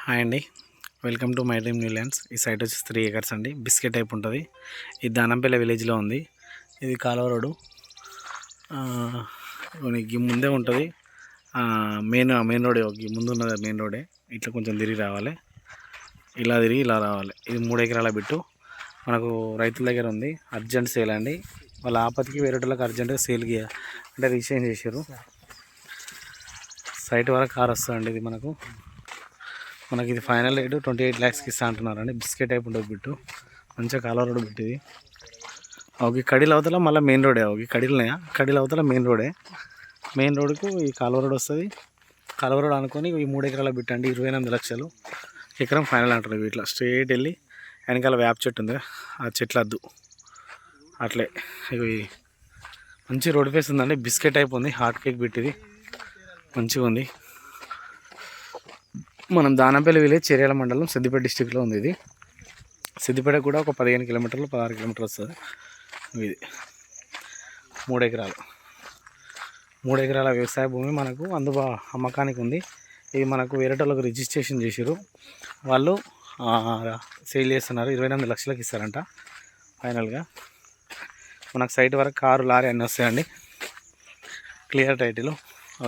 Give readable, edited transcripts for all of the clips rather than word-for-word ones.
Hi అండి, welcome to my dream new lands. ఈ site వచ్చేసి 3 acres అండి. బిస్కెట్ టైప్ ఉంటుంది. ఇది దానంపల్లి విలేజ్లో ఉంది. ఇది కాలువ రోడ్డు ముందే ఉంటుంది. మెయిన్ రోడే, ముందు ఉన్నది మెయిన్ రోడే. ఇట్లా కొంచెం తిరిగి రావాలి, ఇలా తిరిగి ఇలా రావాలి. ఇది 3 ఎకరాల బిట్టు. మనకు రైతుల దగ్గర ఉంది. అర్జెంట్ సేల్ అండి. వాళ్ళ ఆపత్తికి వేరే వాళ్ళకి అర్జెంట్గా సేల్కి అంటే రిజిస్ట్రేషన్ చేశారు. సైట్ వరకు కార్ వస్తుందండి. ఇది మనకి ఇది ఫైనల్ రేటు 28 lakhsకి ఇస్తా అంటున్నారండి. బిస్కెట్ టైప్ ఉంటుంది బిట్టు. మంచిగా కాలువ రోడ్ బిట్టు ఇది. ఒక కడీల అవతల మళ్ళీ మెయిన్ రోడే. ఒక కడీల అవతల మెయిన్ రోడే. మెయిన్ రోడ్కు ఈ కాలువ రోడ్ వస్తుంది. కాలువ రోడ్ అనుకొని ఈ 3 ఎకరాల బిట్టు అండి. 28 లక్షలు ఎకరం ఫైనల్ అంటారు. ఇట్లా స్ట్రేట్ వెళ్ళి వెనకాల వేప చెట్టు ఉంది, ఆ చెట్ల అద్దు అట్లే. ఇవి మంచి రోడ్ ఫేస్ ఉందండి. బిస్కెట్ టైప్ ఉంది. హాట్ కేక్ బిట్ ఇది మంచిగా ఉంది. మనం దానంపల్లి విలేజ్, చేర్యాల మండలం, సిద్దిపేట డిస్టిక్లో ఉంది. ఇది సిద్దిపేట కూడా ఒక 15 కిలోమీటర్లు 16 కిలోమీటర్లు వస్తుంది. ఇది 3 ఎకరాలు 3 ఎకరాల వ్యవసాయ భూమి మనకు అమ్మకానికి ఉంది. ఇది మనకు వేరేటోళ్ళకి రిజిస్ట్రేషన్ చేసారు. వాళ్ళు సేల్ చేస్తున్నారు. 28 లక్షలకు ఇస్తారంట ఫైనల్గా. మనకు సైట్ వరకు కారు, లారీ అన్నీ వస్తాయండి. క్లియర్ టైటిల్,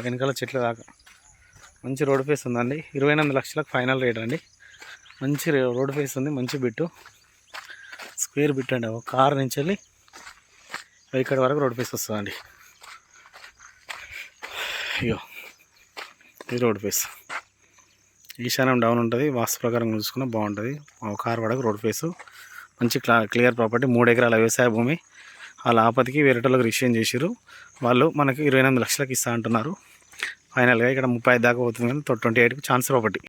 వెనకాల చెట్ల దాకా మంచి రోడ్ ఫేస్ ఉందండి. 28 లక్షలకు ఫైనల్ రేట్ అండి. మంచి రోడ్ ఫేస్ ఉంది. మంచి బిట్టు, స్క్వేర్ బిట్ అండి. ఒక కార్ నుంచి వెళ్ళి ఇక్కడ వరకు రోడ్ ఫేస్ వస్తుందండి. అయ్యో, ఇది రోడ్ ఫేస్. ఈశాన్యం డౌన్ ఉంటుంది. వాస్తు ప్రకారం చూసుకున్నా బాగుంటుంది. ఒక కార్ వరకు రోడ్ ఫేసు. మంచి క్లియర్ ప్రాపర్టీ. 3 ఎకరాల వ్యవసాయ భూమి. వాళ్ళ ఆపత్తికి వేరేటోళ్ళకి రిజిస్ట్రేషన్ చేసారు. వాళ్ళు మనకి 28 లక్షలకు ఇస్తా అంటున్నారు. ఫైనల్గా ఇక్కడ 35 దాకా పోతుంది, కానీ 28కి ఛాన్స్ ప్రాపర్టీ.